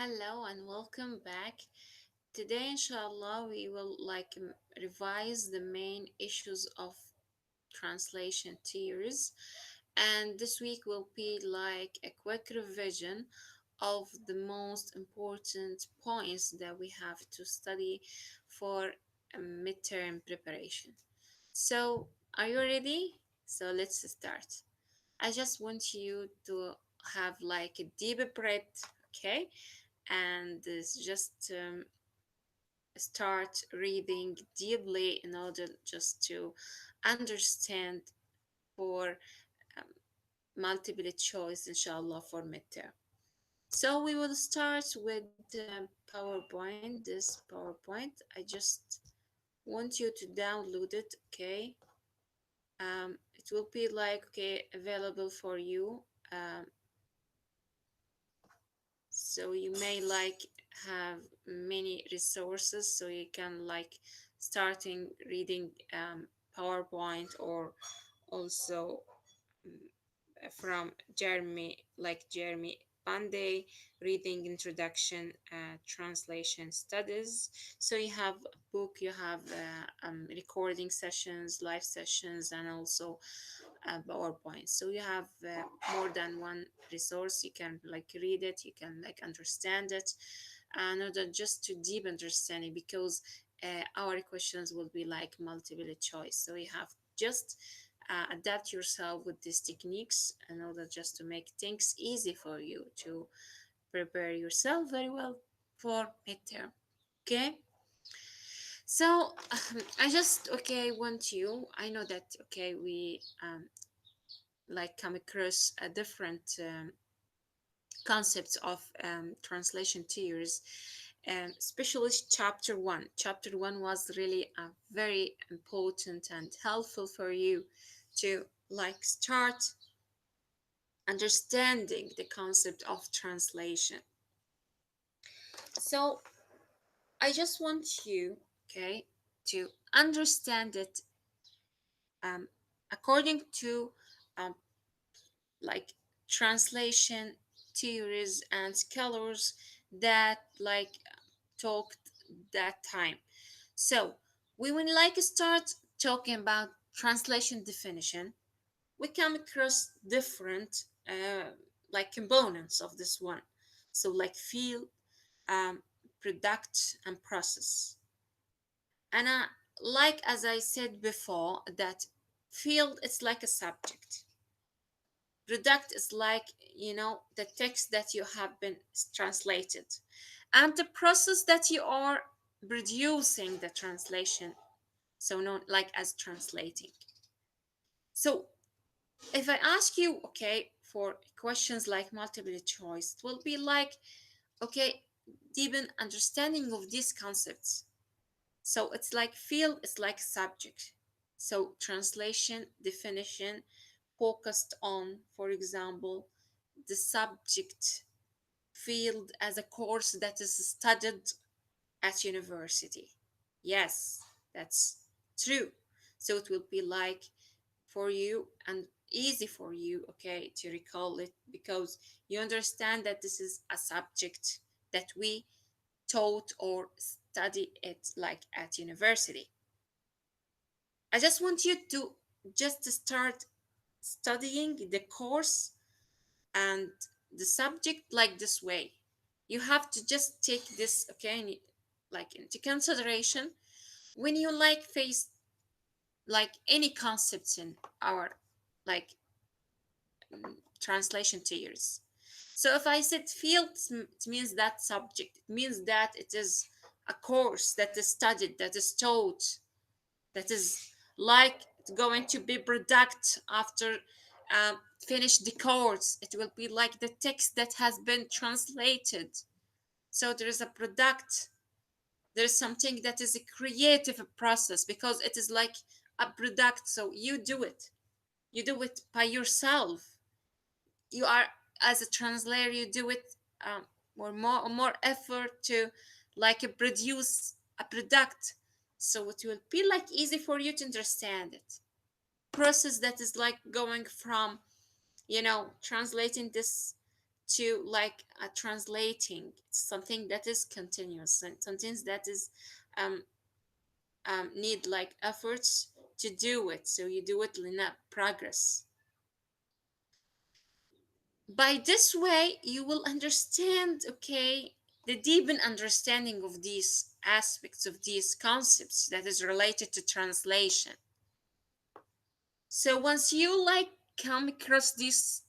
Hello and welcome back. Today, inshallah, we will revise the main issues of translation theories, and this week will be like a quick revision of the most important points that we have to study for a midterm preparation. So, are you ready? So, let's start. I just want you to have like a deep breath, okay? And just start reading deeply in order just to understand for um, multiple choice, inshallah, for midterm. So we will start with PowerPoint. This PowerPoint, I just want you to download it, okay? It will be like okay available for you. So you may like have many resources so you can like starting reading PowerPoint or also from Jeremy Pandey, reading introduction translation studies. So you have a book, you have recording sessions, live sessions, and also PowerPoint. So you have more than one resource. You can like read it, you can like understand it, and not just to deep understanding because our questions will be like multiple choice. So you have just adapt yourself with these techniques in order just to make things easy for you to prepare yourself very well for midterm. Okay. So I just okay want you. I know that okay we like come across a different concepts of translation theories, especially chapter one. Chapter one was really very important and helpful for you to like start understanding the concept of translation. So I just want you, okay, to understand it um, according to um, like translation theories and scholars that like talked that time. So we will like start talking about translation definition. We come across different like components of this one. So like field, um, product, and process. And like as I said before, that field is like a subject. Product is like the text that you have been translated, and the process that you are producing the translation, so known like as translating. So if I ask you okay for questions like multiple choice, it will be like okay deepen understanding of these concepts. So it's like field is like subject. So translation definition focused on, for example, the subject field as a course that is studied at university. Yes, that's true. So it will be like for you and easy for you, okay, to recall it because you understand that this is a subject that we taught or study it like at university. I just want you to just start studying the course and the subject like this way. You have to just take this okay like into consideration when you like face like any concepts in our like translation theories. So if I said field, it means that subject. It means that it is a course that is studied, that is taught, that is like going to be product after finish the course. It will be like the text that has been translated. So there is a product. There is something that is a creative process because it is like a product. So you do it. You do it by yourself. You are as a translator. You do it more effort to like produce a product. So it will be like easy for you to understand it. Process that is like going from translating this to like translating something that is continuous and something that is um, need like efforts to do it, so you do it in a progress. By this way you will understand, okay, the deepen understanding of these aspects of these concepts that is related to translation. So once you like come across these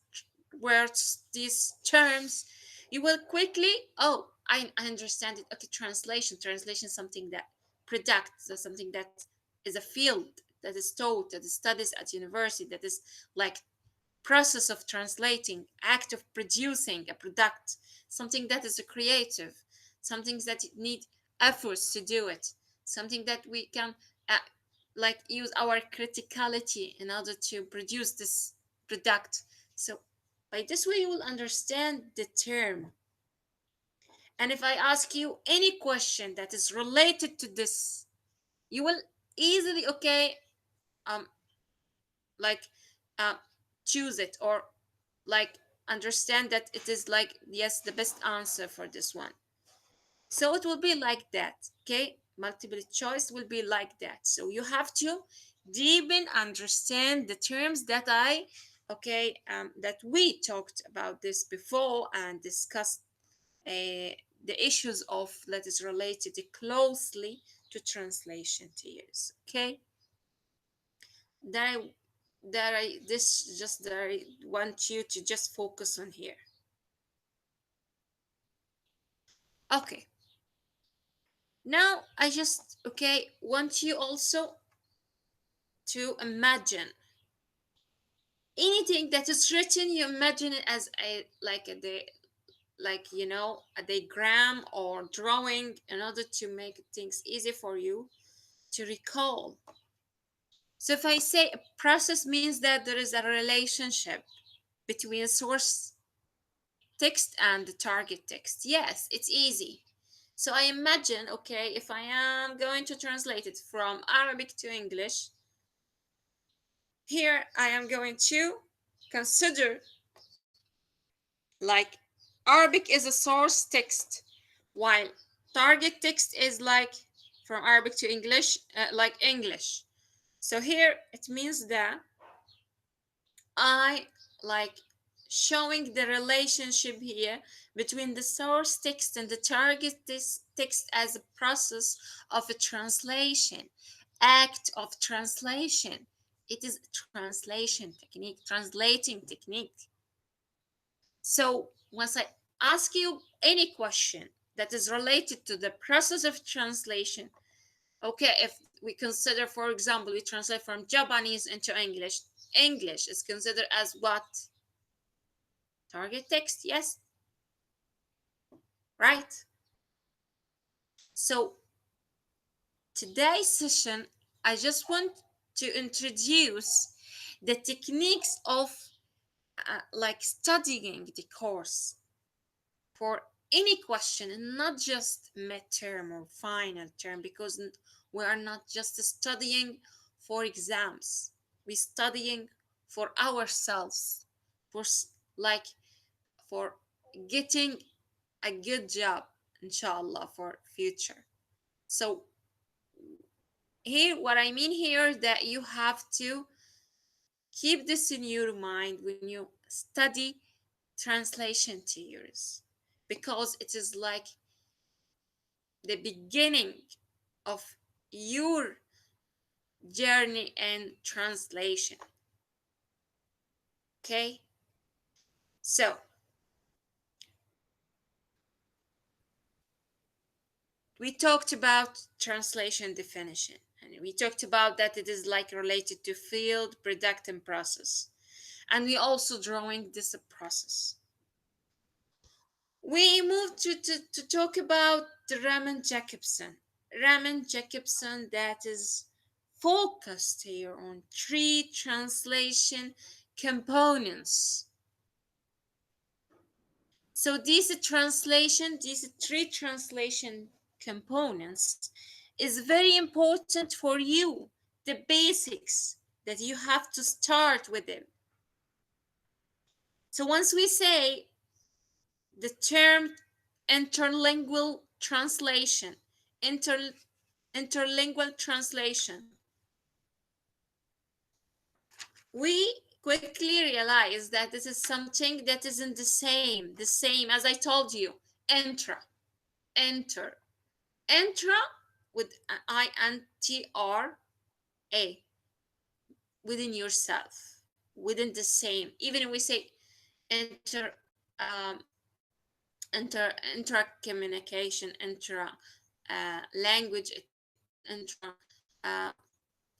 words, these terms, you will quickly, oh, I understand it. Okay, translation is something that products, something that is a field that is taught, that is studies at university, that is like process of translating, act of producing a product, something that is a creative, something that need efforts to do it, something that we can uh, like use our criticality in order to produce this product. So by this way you will understand the term. And if I ask you any question that is related to this, you will easily, okay, um like uh, choose it, or like understand that it is like yes the best answer for this one. So it will be like that, okay, multiple choice will be like that. So you have to deepen understand the terms that I, okay, that we talked about this before and discussed the issues of that is related closely to translation tiers, okay. that I this just that I want you to just focus on here. Okay, now I just, okay, want you also to imagine anything that is written. You imagine it as a like a like you know a diagram or drawing in order to make things easy for you to recall. So if I say a process means that there is a relationship between source text and the target text. Yes, it's easy. So I imagine, okay, if I am going to translate it from Arabic to English, here I am going to consider like Arabic is a source text, while target text is like from Arabic to English, like English. So here it means that I like showing the relationship here between the source text and the target text as a process of a translation, act of translation. It is a translation technique, translating technique. So once I ask you any question that is related to the process of translation, okay, if we consider, for example, we translate from Japanese into English, English is considered as what? Target text, yes, right? So today's session, I just want to introduce the techniques of like studying the course for any question, and not just midterm or final term, because we are not just studying for exams, we're studying for ourselves, for like for getting a good job, inshallah, for future. So here what I mean here is that you have to keep this in your mind when you study translation theories, because it is like the beginning of your journey and translation. Okay, so we talked about translation definition, and we talked about that it is like related to field, product, and process, and we also drawing this process. We moved to talk about the Raman Jacobson. Raman Jacobson that is focused here on three translation components. So these three translation components is very important for you. The basics that you have to start with them. So once we say the term interlingual translation, inter, interlingual translation, we quickly realize that this is something that isn't the same as I told you. Enter, intra with an INTRA, within yourself, within the same. Even if we say inter, um, intra communication, intra language, intra. Uh,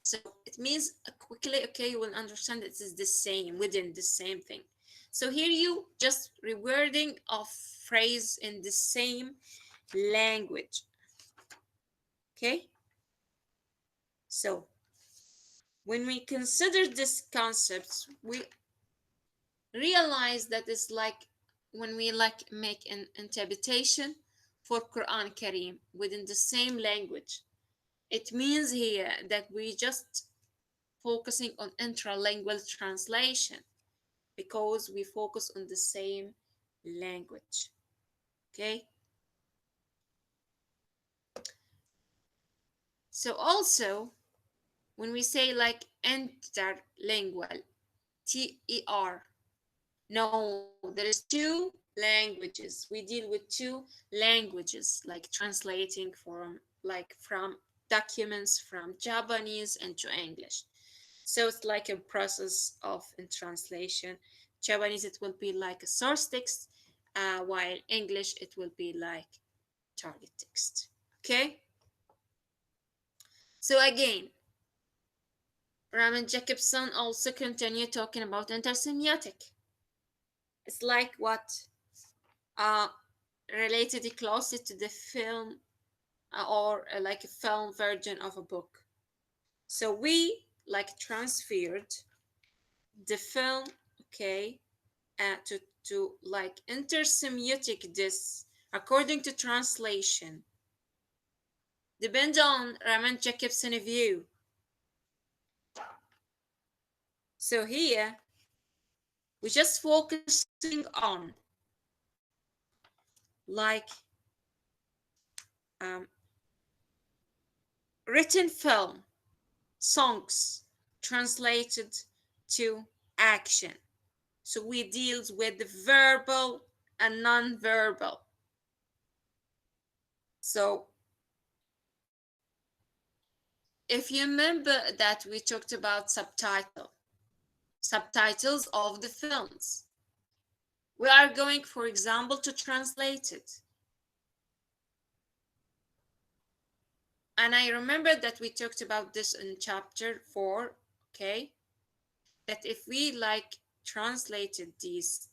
so it means quickly, okay, you will understand it is the same within the same thing. So here you just rewording of phrase in the same language. Okay. So when we consider these concepts, we realize that it's like when we like make an interpretation for Quran Kareem within the same language. It means here that we just focusing on intralingual translation because we focus on the same language. Okay. So also when we say like interlingual, TER, no, there is two languages. We deal with two languages, like translating from documents from Japanese into English. So it's like a process of in translation. Japanese it will be like a source text, while English it will be like target text. Okay. So again, Raman Jacobson also continued talking about intersemiotic. It's like what uh, related closely to the film or like a film version of a book. So we like transferred the film, okay, to like intersemiotic this according to translation, depend on Raman Jacobson view. So here we just focusing on like um, written film, songs translated to action. So we deals with the verbal and non-verbal. So if you remember that we talked about subtitles of the films, we are going, for example, to translate it. And I remember that we talked about this in chapter 4, okay? That if we like translated these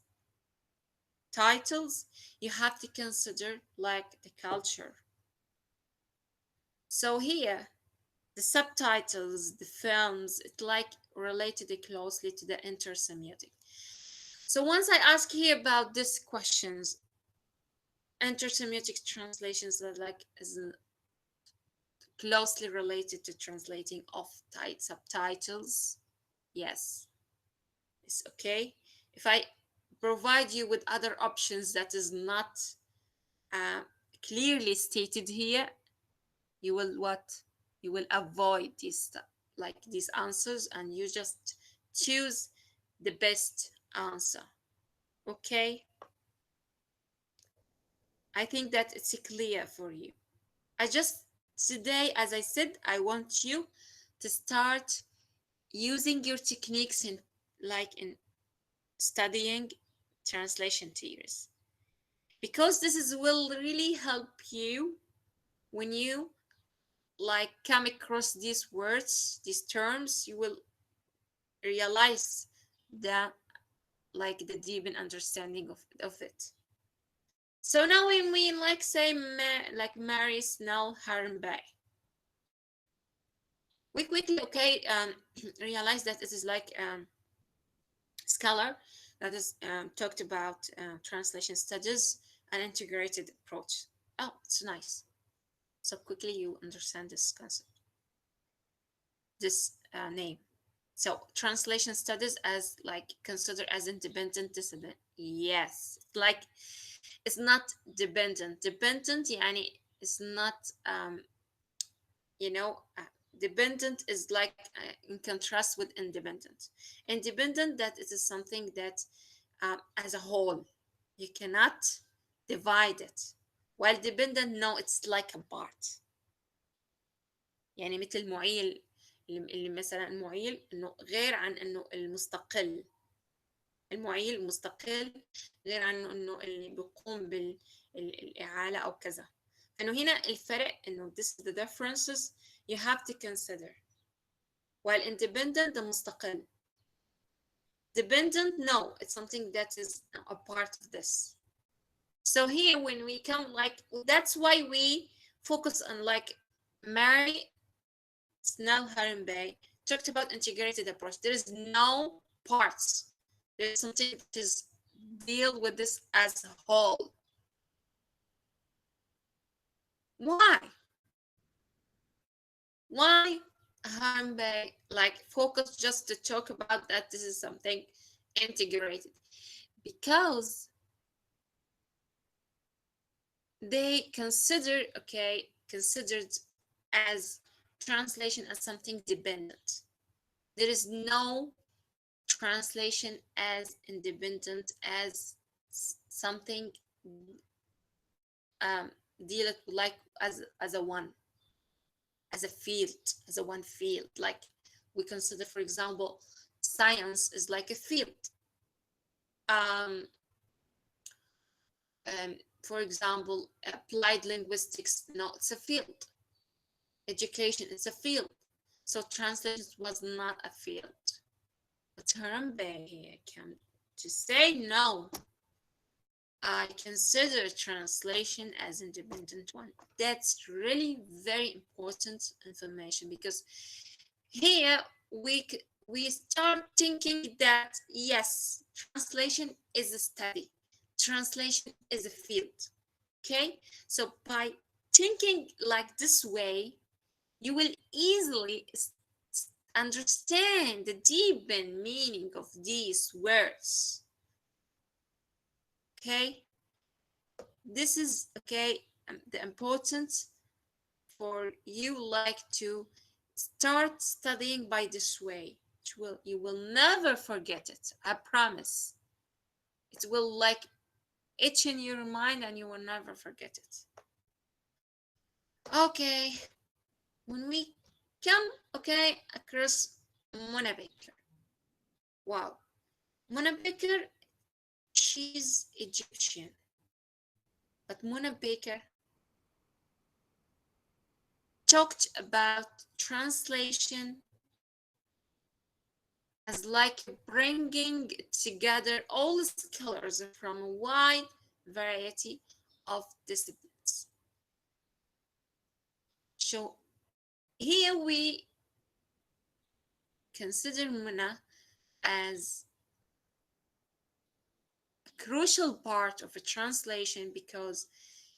titles, you have to consider like the culture. So here, the subtitles, the films, it like related closely to the intersemiotic. So once I ask here about these questions, intersemiotic translations are like is closely related to translating of subtitles. Yes, it's okay. If I provide you with other options that is not uh, clearly stated here, you will what? You will avoid like these answers, and you just choose the best answer. Okay, I think that it's clear for you. I just today, as I said, I want you to start using your techniques in studying translation theories, because this is will really help you when you like come across these words, these terms. You will realize the like the deep understanding of it. So now when we like say like Mary Snell Harrenby, we quickly okay realize that it is like scholar that is talked about translation studies and integrated approach. Oh, it's nice. So quickly you understand this concept, this name. So translation studies as like considered as independent discipline. Yes, like it's not dependent. Dependent يعني it's not you know dependent is like in contrast with independent. Independent, that it is something that as a whole you cannot divide it, while dependent no, it's like a part. يعني مثل معيل، اللي مثلا المعيل انه غير عن انه المستقل. المعيل المستقل غير عنه انه اللي بيقوم بالاعاله او كذا. فانه هنا الفرق انه this is the differences you have to consider. while independent ده مستقل. Dependent no, it's something that is a part of this. So here when we come like that's why we focus on like Mary Snell Harenbay talked about integrated approach. There is no parts. There's something that is deal with this as a whole. Why? Why Harenbay like focus just to talk about that this is something integrated? Because they considered as translation as something dependent. There is no translation as independent as something deal it like as a one, as a field, as a one field. Like we consider, for example, science is like a field. Um, for example, applied linguistics, no, it's a field. Education is a field. So translation was not a field. But Harambe here came to say no. I consider translation as independent one. That's really very important information, because here we start thinking that yes, translation is a study, translation is a field. Okay, so by thinking like this way, you will easily understand the deep meaning of these words. Okay, this is okay the importance for you like to start studying by this way. You will never forget it, I promise. It will like itch in your mind and you will never forget it. Okay, when we come okay across Mona Baker. Wow, Mona Baker, she's Egyptian, but Mona Baker talked about translation as like bringing together all scholars from a wide variety of disciplines. So here we consider Muna as a crucial part of a translation because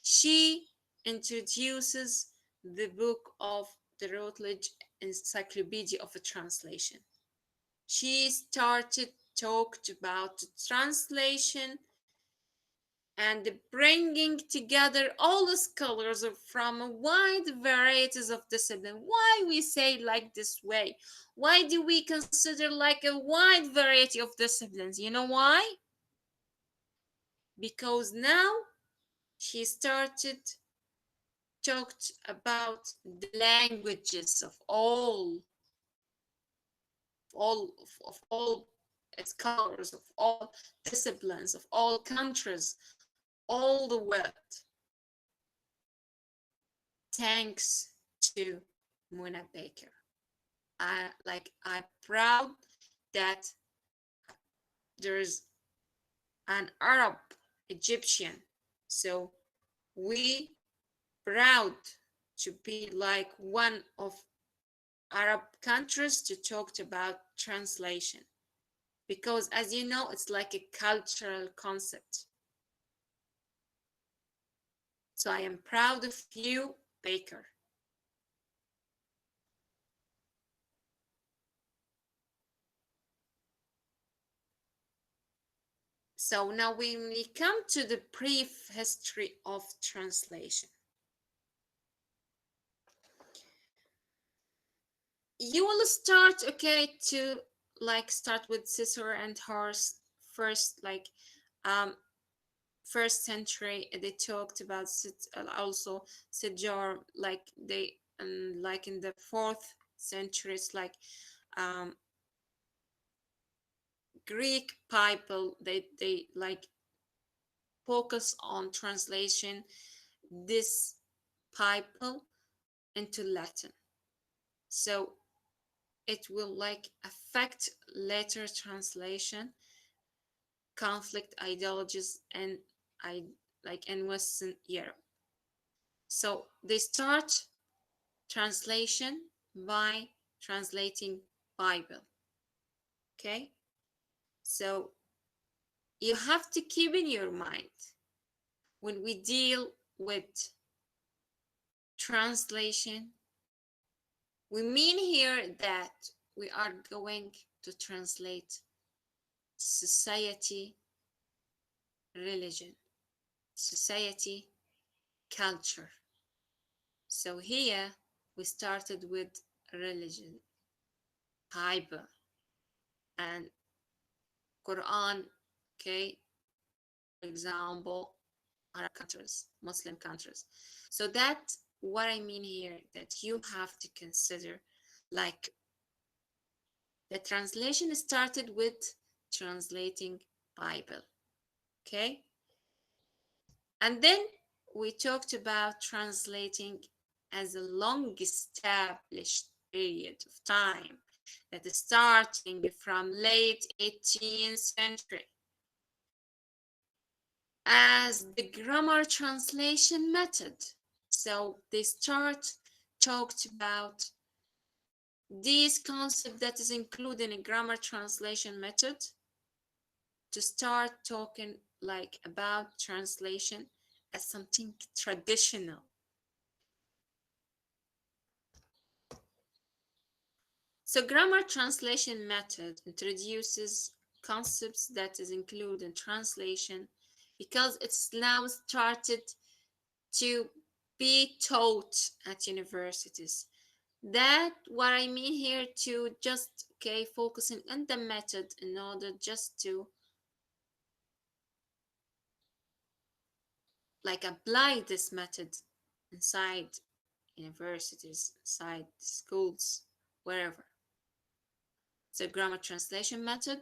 she introduces the book of the Routledge Encyclopedia of a Translation. She started talked about translation and bringing together all the scholars from a wide varieties of discipline. Why we say like this way? Why do we consider like a wide variety of disciplines? You know why? Because now she started talked about the languages of all scholars of all disciplines of all countries, all the world, thanks to Muna Baker. I'm proud that there's an Arab Egyptian, so we proud to be like one of Arab countries to talk about translation, because as you know it's like a cultural concept. So I am proud of you, Baker. So now when we come to the brief history of translation, you will start, okay, to like start with Cicero and Horace first, like um first century. They talked about also Sejar, like they like in the fourth century, it's like um Greek Bible. They like focus on translation this Bible into Latin. So it will like affect later translation, conflict ideologies, and I like in Western Europe. So they start translation by translating Bible. Okay, so you have to keep in your mind when we deal with translation, we mean here that we are going to translate society, religion, society, culture. So here we started with religion, Bible, and Quran, okay, for example, Arab countries, Muslim countries. So that what I mean here that you have to consider like the translation started with translating Bible, okay? And then we talked about translating as a long established period of time that is starting from late 18th century as the grammar translation method. So they start talked about this concept that is included in grammar translation method to start talking like about translation as something traditional. So grammar translation method introduces concepts that is included in translation because it's now started to be taught at universities. That what I mean here to just okay focusing on the method in order just to like apply this method inside universities, inside schools, wherever. So grammar translation method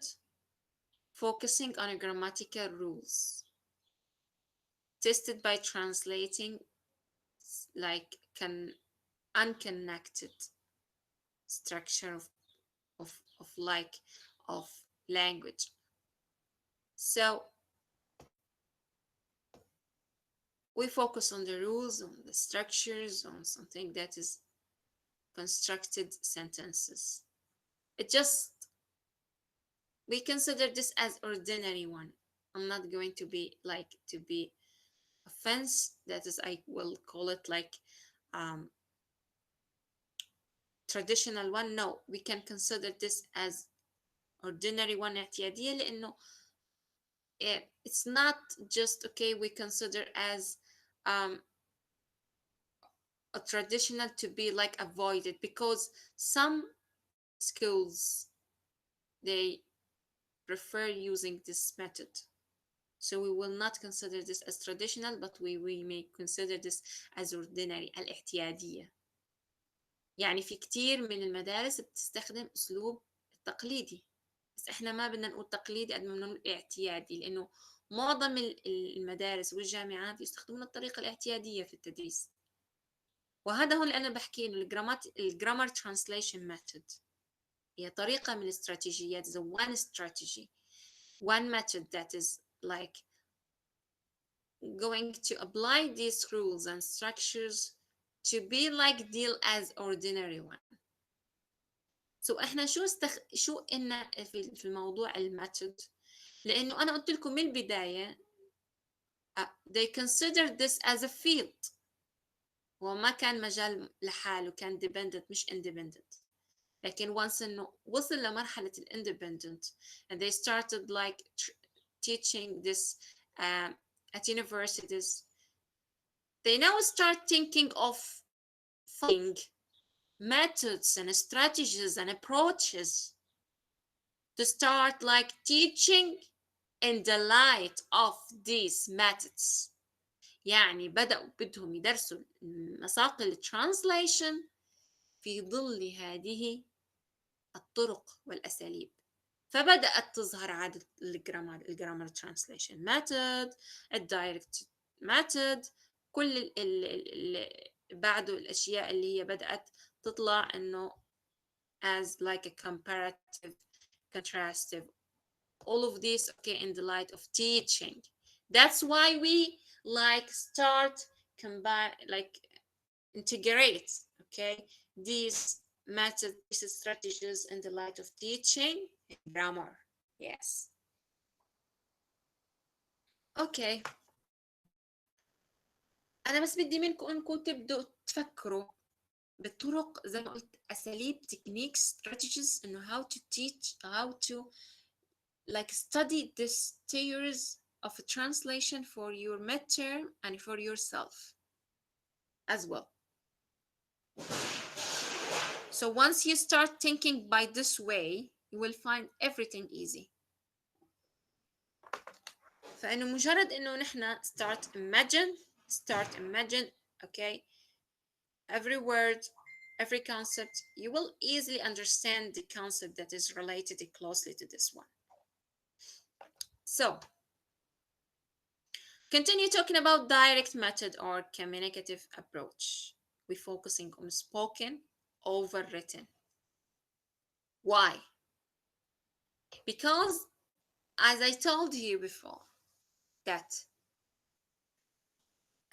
focusing on grammatical rules tested by translating like can unconnected structure of like of language. So we focus on the rules, on the structures, on something that is constructed sentences. It just we consider this as ordinary one. I'm not going to be like to be offense. That is, I will call it like um, traditional one. No, we can consider this as ordinary one اعتيادية لأنه it's not just okay we consider as um, a traditional to be like avoided because some schools they prefer using this method. So we will not consider this as traditional, but we may consider this as ordinary الاعتيادية. يعني في كتير من المدارس بتستخدم أسلوب التقليدي، بس إحنا ما بدنا نقول تقليدي قد ما بدنا نقول اعتيادي، لأنه معظم المدارس والجامعات يستخدمون الطريقة الاعتيادية في التدريس. وهذا هو اللي أنا بحكي إنه الجرامر translation method هي طريقة من الاستراتيجيات the one strategy one method that is like going to apply these rules and structures to be like deal as ordinary one. So احنا شو قلنا في الموضوع الميثود لانه انا قلت لكم من البدايه they consider this as a field وما كان مجال لحاله كان dependent مش independent لكن once انه وصل لمرحله independent and they started like teaching this at universities, they now start thinking of finding methods and strategies and approaches to start like teaching in the light of these methods. يعني بدهم يدرسوا مساق الترانسليشن في ظل هذه الطرق والأساليب. فبدأت تظهر عادة الجرامر ترانسليشن ميثود، الدايركت ميثود، كل بعده الأشياء اللي هي بدأت تطلع إنه as like a comparative, contrastive, all of this okay in the light of teaching. That's why we like start combine like integrate okay these methods, these strategies in the light of teaching grammar. Yes. Okay. أنا بس بدي منكم إنكم تبدوا تفكروا بالطرق زي ما قلت أساليب techniques strategies إنه how to teach, how to like study this theories of a translation for your midterm and for yourself as well. So once you start thinking by this way, you will find everything easy. فإنه مجرد إنه نحن start imagine, okay, every word, every concept, you will easily understand the concept that is related closely to this one. So, continue talking about direct method or communicative approach. We're focusing on spoken over written. Why? Because, as I told you before, that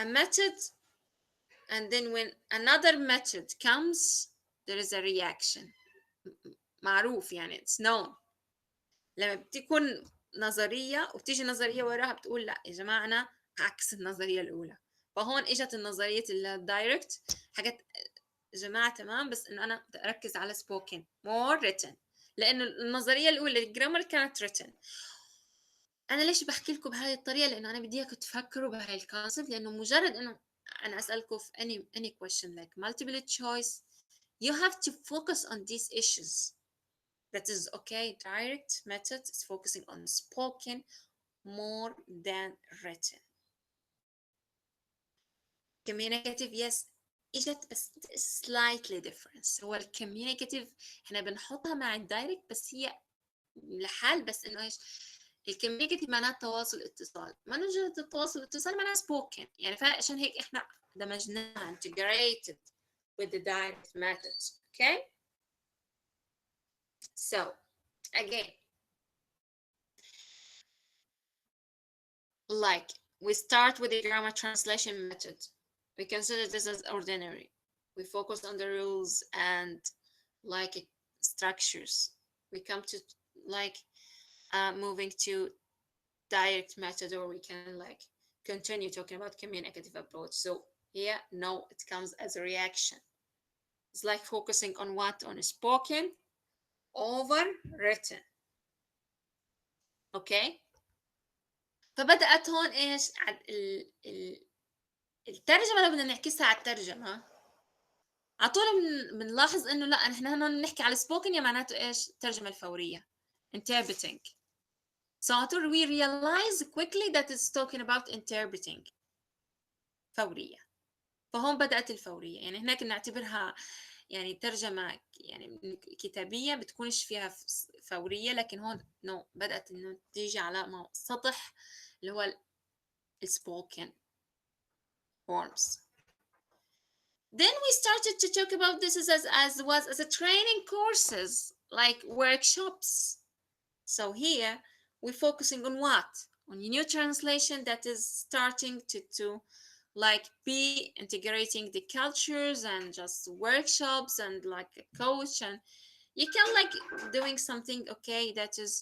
a method, and then when another method comes, there is a reaction. معروف يعني it's known. لما بتكون نظرية وبتيجي نظرية وراها بتقول لا يا جماعة أنا عكس النظرية الأولى. فهون إجت النظرية الدايركت حاجات يا جماعة تمام، بس إنه أنا بدي أركز على spoken more written، لأنه النظرية الأولى الجرامر كانت written. أنا ليش بحكي لكم بهاي الطريقة؟ لأنه أنا بدي إياكم تفكروا بهاي الكونسبت، لأنه مجرد إنه أنا أسألكم في any question like multiple choice, you have to focus on these issues. That is okay. Direct method is focusing on spoken more than written. Communicative, yes, اجت بس slightly difference. هو الكوميونيكاتيف احنا بنحطها مع الدايركت بس هي لحال، بس انه ايش الكوميونيكاتيف معناه تواصل اتصال، ما نوجد التواصل الاتصال معناه spoken يعني، فعشان هيك احنا دمجناها integrated with the direct methods. Okay, so again like we start with the grammar translation method. We consider this as ordinary. We focus on the rules and like structures. We come to like moving to direct method, or we can like continue talking about communicative approach. So here, no, it comes as a reaction. It's like focusing on what? On spoken over written. Okay. فبدأت هون ايش الترجمة لو بدنا نعكسها على الترجمة على طول بنلاحظ انه لا نحن هون نحكي على spoken، يا معناته ايش الترجمة الفورية interpreting. So على طول we realize quickly that it's talking about interpreting فورية. فهون بدأت الفورية، يعني هناك نعتبرها يعني ترجمة يعني كتابية بتكونش فيها فورية، لكن هون no بدأت انه تيجي على سطح اللي هو spoken forms. Then we started to talk about this as a training courses, like workshops. So here we're focusing on what? On a new translation that is starting to like be integrating the cultures and just workshops and like a coach, and you can like doing something okay that is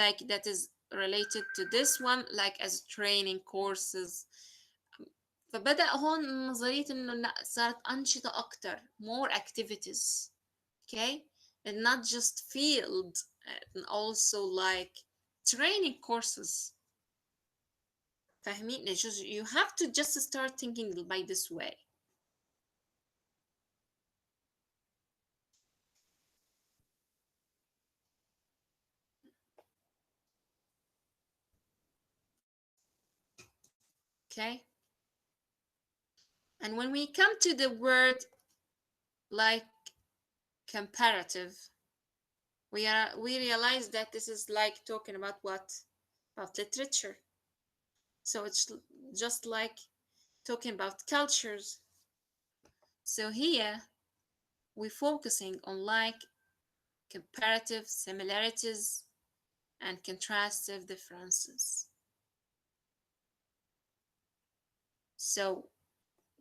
like that is related to this one, like as training courses. فبدأ هون نظرية إنه لا صارت أنشطة أكتر more activities. Okay, and not just field and also like training courses. فاهمين؟ you have to just start thinking by this way. Okay, and when we come to the word like comparative, we realize that this is like talking about what? About literature. So it's just like talking about cultures. So here we're focusing on like comparative similarities and contrastive differences. So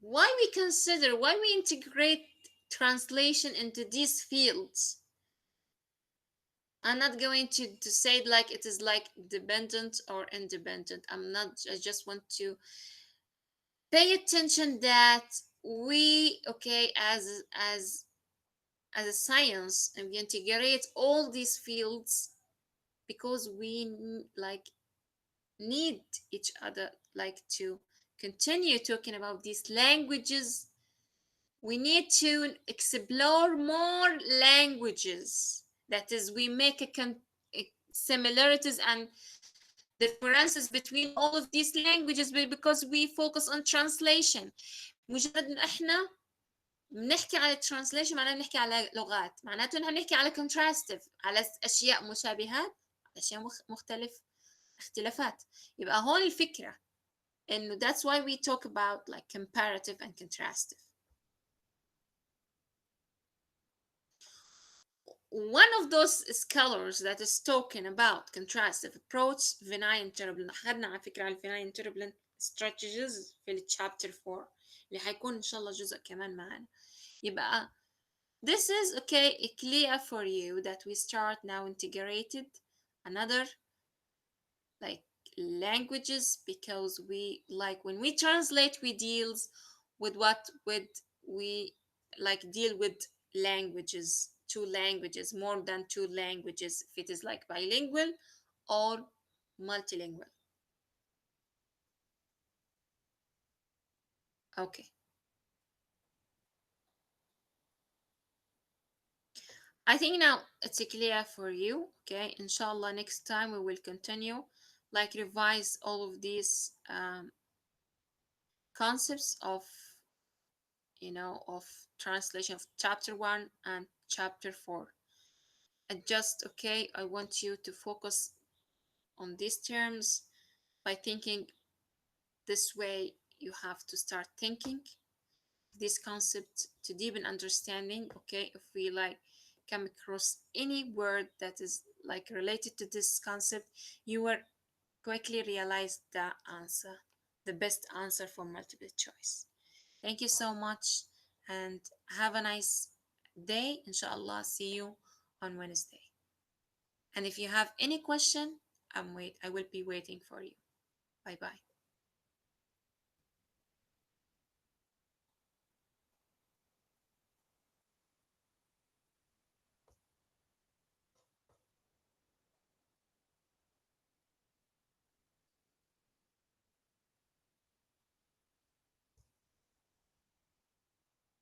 why we integrate translation into these fields? I'm not going to say it like it is like dependent or independent. I'm not. I just want to pay attention that we, okay, as a science, and we integrate all these fields because we like need each other, like to continue talking about these languages. We need to explore more languages. That is, we make similarities and differences between all of these languages because we focus on translation. مجرد إن إحنا بنحكي على translation معناه بنحكي على لغات، معناته إنه بنحكي على contrastive، على أشياء مشابهات، أشياء اختلافات. يبقى هون الفكرة إنه that's why we talk about like comparative and contrastive. One of those scholars that is talking about contrastive approach Vinay Terriblen. أخذنا على فكرة على Vinay Terriblen strategies في الشابتر 4 اللي حيكون إن شاء الله جزء كمان معنا. يبقى this is okay clear for you that we start now integrated another like languages, because we like when we translate we deals with what with we like deal with languages, two languages, more than two languages, if it is like bilingual or multilingual. Okay, I think now it's clear for you. Okay, inshallah next time we will continue like revise all of these concepts of of translation of chapter 1 and chapter 4. And just okay, I want you to focus on these terms by thinking this way. You have to start thinking this concept to deepen understanding. Okay, if we like come across any word that is like related to this concept, you will quickly realize the answer, the best answer for multiple choice. Thank you so much and have a nice day. Inshallah, see you on Wednesday. And if you have any question, I will be waiting for you. Bye bye.